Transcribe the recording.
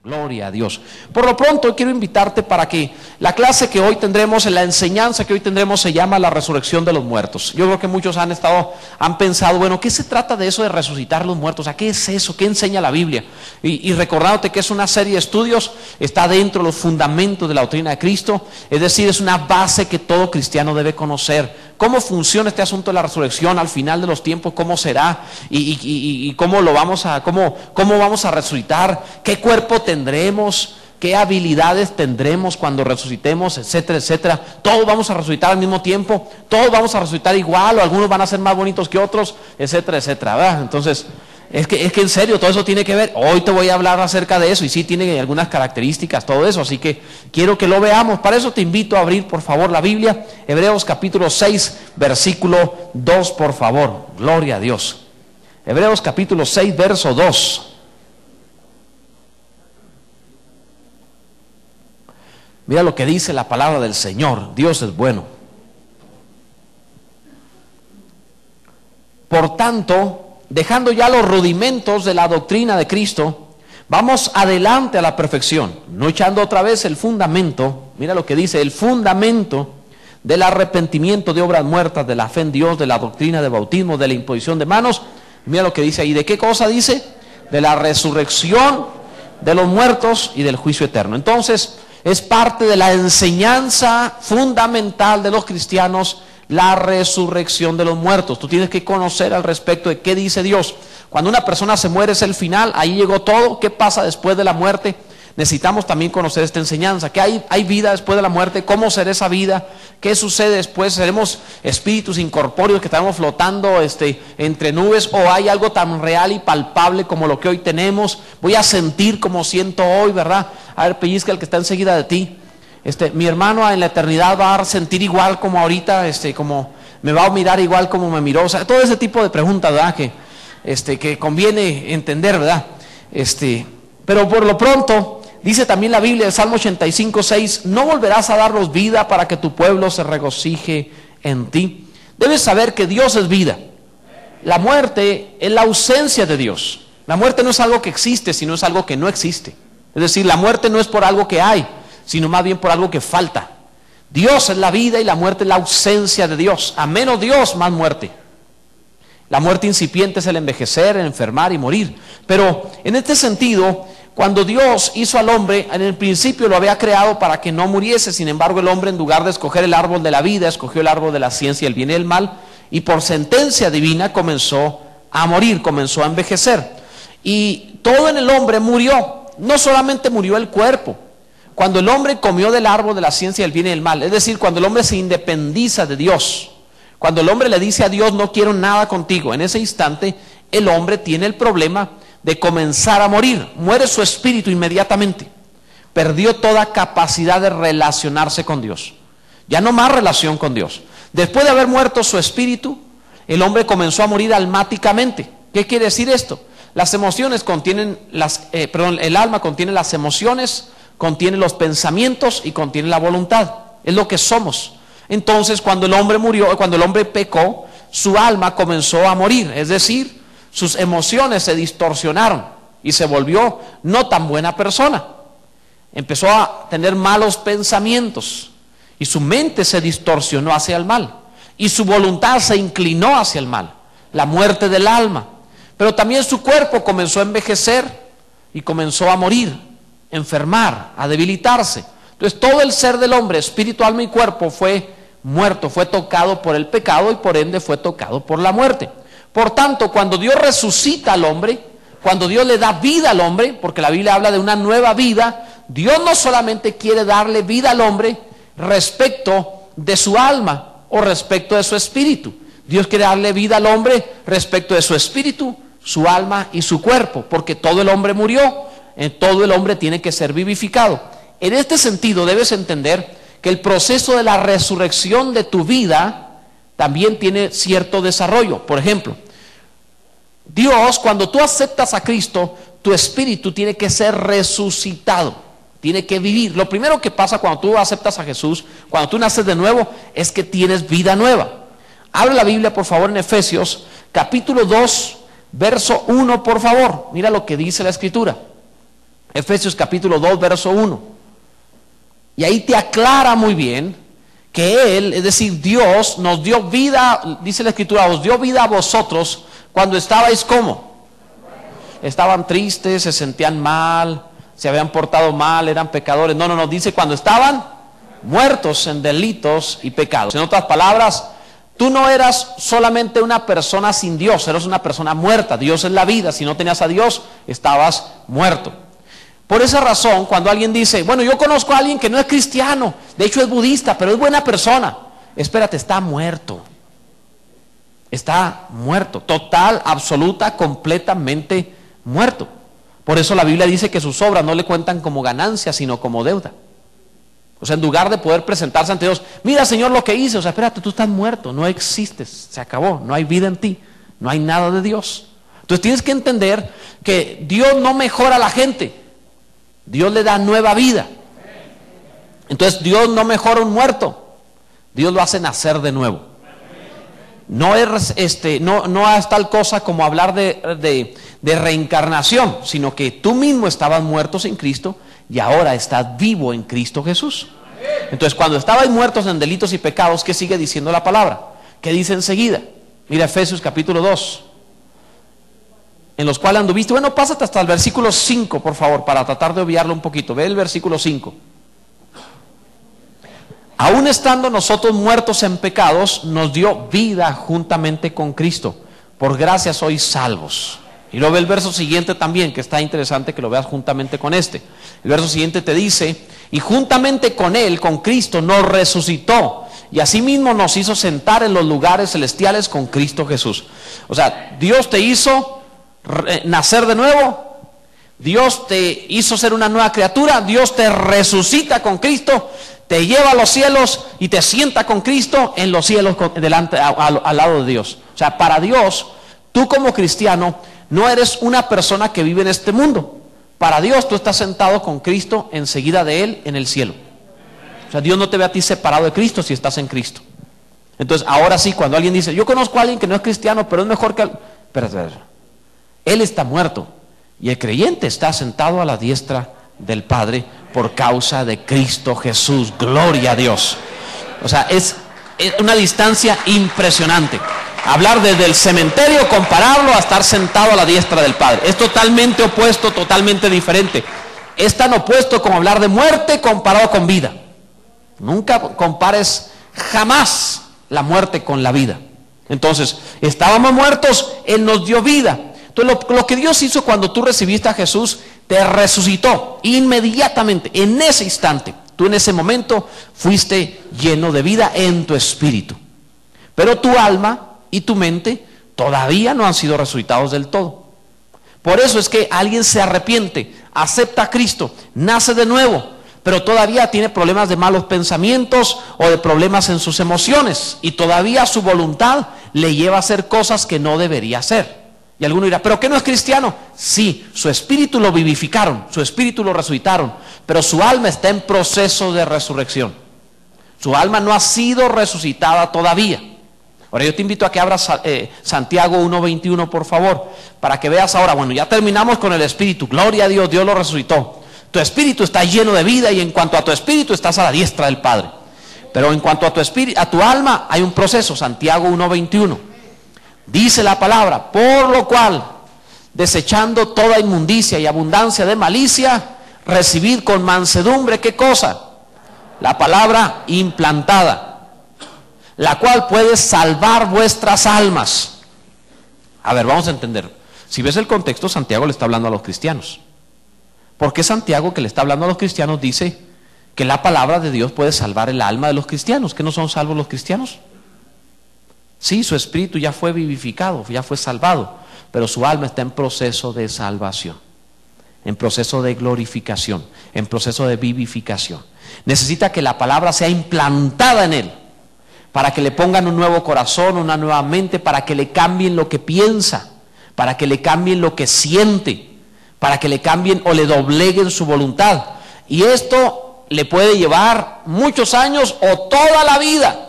Gloria a Dios. Por lo pronto quiero invitarte para que la clase que hoy tendremos, la enseñanza que hoy tendremos se llama la resurrección de los muertos. Yo creo que muchos han pensado, bueno, ¿qué se trata de eso de resucitar los muertos? ¿A qué es eso? ¿Qué enseña la Biblia? Y recordándote que es una serie de estudios, está dentro de los fundamentos de la doctrina de Cristo, es decir, es una base que todo cristiano debe conocer. ¿Cómo funciona este asunto de la resurrección al final de los tiempos? ¿Cómo será? ¿Y cómo vamos a resucitar? ¿Qué cuerpo tendremos? ¿Qué habilidades tendremos cuando resucitemos? Etcétera, etcétera. ¿Todos vamos a resucitar al mismo tiempo? ¿Todos vamos a resucitar igual? ¿O algunos van a ser más bonitos que otros? Etcétera, etcétera, ¿verdad? Entonces, es que en serio, todo eso tiene que ver. Hoy te voy a hablar acerca de eso y sí tiene algunas características, todo eso. Así que quiero que lo veamos. Para eso te invito a abrir, por favor, la Biblia. Hebreos capítulo 6, versículo 2, por favor. Gloria a Dios. Hebreos capítulo 6, verso 2. Mira lo que dice la palabra del Señor. Dios es bueno. Por tanto, dejando ya los rudimentos de la doctrina de Cristo, vamos adelante a la perfección, no echando otra vez el fundamento. Mira lo que dice, el fundamento del arrepentimiento de obras muertas, de la fe en Dios, de la doctrina de bautismo, de la imposición de manos. Mira lo que dice ahí. ¿De qué cosa dice? De la resurrección de los muertos y del juicio eterno. Entonces, es parte de la enseñanza fundamental de los cristianos, la resurrección de los muertos. Tú tienes que conocer al respecto de qué dice Dios. Cuando una persona se muere es el final, ahí llegó todo. ¿Qué pasa después de la muerte? Necesitamos también conocer esta enseñanza. ¿Qué hay vida después de la muerte? ¿Cómo será esa vida? ¿Qué sucede después? ¿Seremos espíritus incorpóreos que estaremos flotando entre nubes? ¿O hay algo tan real y palpable como lo que hoy tenemos? Voy a sentir como siento hoy, ¿verdad? A ver, pellizca el que está enseguida de ti. Mi hermano en la eternidad va a sentir igual como ahorita, como me va a mirar igual como me miró. O sea, todo ese tipo de preguntas, ¿verdad? Que conviene entender, ¿verdad? Pero por lo pronto, dice también la Biblia, el Salmo 85, 6, no volverás a darnos vida para que tu pueblo se regocije en ti. Debes saber que Dios es vida. La muerte es la ausencia de Dios. La muerte no es algo que existe, sino es algo que no existe. Es decir, la muerte no es por algo que hay, sino más bien por algo que falta. Dios es la vida y la muerte es la ausencia de Dios. A menos Dios, más muerte. La muerte incipiente es el envejecer, el enfermar y morir. Pero en este sentido, cuando Dios hizo al hombre, en el principio lo había creado para que no muriese. Sin embargo, el hombre, en lugar de escoger el árbol de la vida, escogió el árbol de la ciencia, el bien y el mal, y por sentencia divina comenzó a morir, comenzó a envejecer. Y todo en el hombre murió. No solamente murió el cuerpo. Cuando el hombre comió del árbol de la ciencia del bien y del mal, es decir, cuando el hombre se independiza de Dios, cuando el hombre le dice a Dios, no quiero nada contigo, en ese instante el hombre tiene el problema de comenzar a morir. Muere su espíritu inmediatamente. Perdió toda capacidad de relacionarse con Dios. Ya no más relación con Dios. Después de haber muerto su espíritu, el hombre comenzó a morir almáticamente. ¿Qué quiere decir esto? Las emociones contienen el alma contiene las emociones, contiene los pensamientos y contiene la voluntad. Es lo que somos. Entonces, cuando el hombre murió, cuando el hombre pecó, su alma comenzó a morir. Es decir, sus emociones se distorsionaron y se volvió no tan buena persona. Empezó a tener malos pensamientos y su mente se distorsionó hacia el mal. Y su voluntad se inclinó hacia el mal. La muerte del alma. Pero también su cuerpo comenzó a envejecer y comenzó a morir, enfermar, a debilitarse. Entonces todo el ser del hombre, espíritu, alma y cuerpo, fue muerto, fue tocado por el pecado y por ende fue tocado por la muerte. Por tanto, cuando Dios resucita al hombre, cuando Dios le da vida al hombre, porque la Biblia habla de una nueva vida, Dios no solamente quiere darle vida al hombre respecto de su alma o respecto de su espíritu. Dios quiere darle vida al hombre respecto de su espíritu, su alma y su cuerpo, porque todo el hombre murió, todo el hombre tiene que ser vivificado. En este sentido debes entender que el proceso de la resurrección de tu vida también tiene cierto desarrollo. Por ejemplo, Dios, cuando tú aceptas a Cristo, tu espíritu tiene que ser resucitado, tiene que vivir. Lo primero que pasa cuando tú aceptas a Jesús, cuando tú naces de nuevo, es que tienes vida nueva. Abre la Biblia, por favor, en Efesios, capítulo 2, verso 1, por favor. Mira lo que dice la Escritura. Efesios capítulo 2, verso 1. Y ahí te aclara muy bien que Él, es decir, Dios nos dio vida, dice la Escritura, os dio vida a vosotros cuando estabais ¿cómo? Estaban tristes, se sentían mal, se habían portado mal, eran pecadores. No, dice cuando estaban muertos en delitos y pecados. En otras palabras, tú no eras solamente una persona sin Dios, eras una persona muerta. Dios es la vida, si no tenías a Dios, estabas muerto. Por esa razón, cuando alguien dice, bueno, yo conozco a alguien que no es cristiano, de hecho es budista, pero es buena persona. Espérate, está muerto. Está muerto, total, absoluta, completamente muerto. Por eso la Biblia dice que sus obras no le cuentan como ganancia, sino como deuda. O sea, en lugar de poder presentarse ante Dios, mira Señor lo que hice, o sea, espérate, tú estás muerto, no existes, se acabó, no hay vida en ti, no hay nada de Dios. Entonces tienes que entender que Dios no mejora a la gente, Dios le da nueva vida. Entonces Dios no mejora a un muerto, Dios lo hace nacer de nuevo. No es tal cosa como hablar de reencarnación, sino que tú mismo estabas muerto en Cristo y ahora estás vivo en Cristo Jesús. Entonces cuando estabais muertos en delitos y pecados, ¿qué sigue diciendo la palabra? ¿Qué dice enseguida? Mira Efesios capítulo 2, en los cuales anduviste. Bueno, pásate hasta el versículo 5, por favor, para tratar de obviarlo un poquito. Ve el versículo 5. Aún estando nosotros muertos en pecados, nos dio vida juntamente con Cristo. Por gracia sois salvos. Y luego ve el verso siguiente también, que está interesante que lo veas juntamente con este. El verso siguiente te dice, y juntamente con Él, con Cristo, nos resucitó. Y asimismo nos hizo sentar en los lugares celestiales con Cristo Jesús. O sea, Dios te hizo nacer de nuevo. Dios te hizo ser una nueva criatura. Dios te resucita con Cristo, te lleva a los cielos y te sienta con Cristo en los cielos delante, al lado de Dios. O sea, para Dios, tú como cristiano no eres una persona que vive en este mundo. Para Dios tú estás sentado con Cristo enseguida de Él en el cielo. O sea, Dios no te ve a ti separado de Cristo si estás en Cristo. Entonces, ahora sí, cuando alguien dice, yo conozco a alguien que no es cristiano, pero es mejor que... Espera. Él está muerto y el creyente está sentado a la diestra del Padre por causa de Cristo Jesús. Gloria a Dios. O sea, es una distancia impresionante. Hablar desde el cementerio, compararlo a estar sentado a la diestra del Padre. Es totalmente opuesto, totalmente diferente. Es tan opuesto como hablar de muerte comparado con vida. Nunca compares jamás la muerte con la vida. Entonces, estábamos muertos, Él nos dio vida. Entonces, lo que Dios hizo cuando tú recibiste a Jesús, te resucitó inmediatamente, en ese instante. Tú en ese momento fuiste lleno de vida en tu espíritu. Pero tu alma y tu mente todavía no han sido resucitados del todo. Por eso es que alguien se arrepiente, acepta a Cristo, nace de nuevo, pero todavía tiene problemas de malos pensamientos o de problemas en sus emociones, y todavía su voluntad le lleva a hacer cosas que no debería hacer. Y alguno dirá, ¿pero qué no es cristiano? Sí, su espíritu lo vivificaron, su espíritu lo resucitaron, pero su alma está en proceso de resurrección. Su alma no ha sido resucitada todavía. Ahora yo te invito a que abras Santiago 1:21, por favor, para que veas ahora. Bueno, ya terminamos con el espíritu, gloria a Dios, Dios lo resucitó. Tu espíritu está lleno de vida, y en cuanto a tu espíritu estás a la diestra del Padre. Pero en cuanto a tu espíritu, a tu alma, hay un proceso. Santiago 1:21. Dice la palabra, por lo cual, desechando toda inmundicia y abundancia de malicia, recibid con mansedumbre, ¿qué cosa? La palabra implantada, la cual puede salvar vuestras almas. A ver, vamos a entender. Si ves el contexto, Santiago le está hablando a los cristianos. ¿Por qué Santiago, que le está hablando a los cristianos, dice que la palabra de Dios puede salvar el alma de los cristianos? ¿Que no son salvos los cristianos? Sí, su espíritu ya fue vivificado, ya fue salvado, pero su alma está en proceso de salvación, en proceso de glorificación, en proceso de vivificación. Necesita que la palabra sea implantada en él, para que le pongan un nuevo corazón, una nueva mente, para que le cambien lo que piensa, para que le cambien lo que siente, para que le cambien o le dobleguen su voluntad. Y esto le puede llevar muchos años o toda la vida.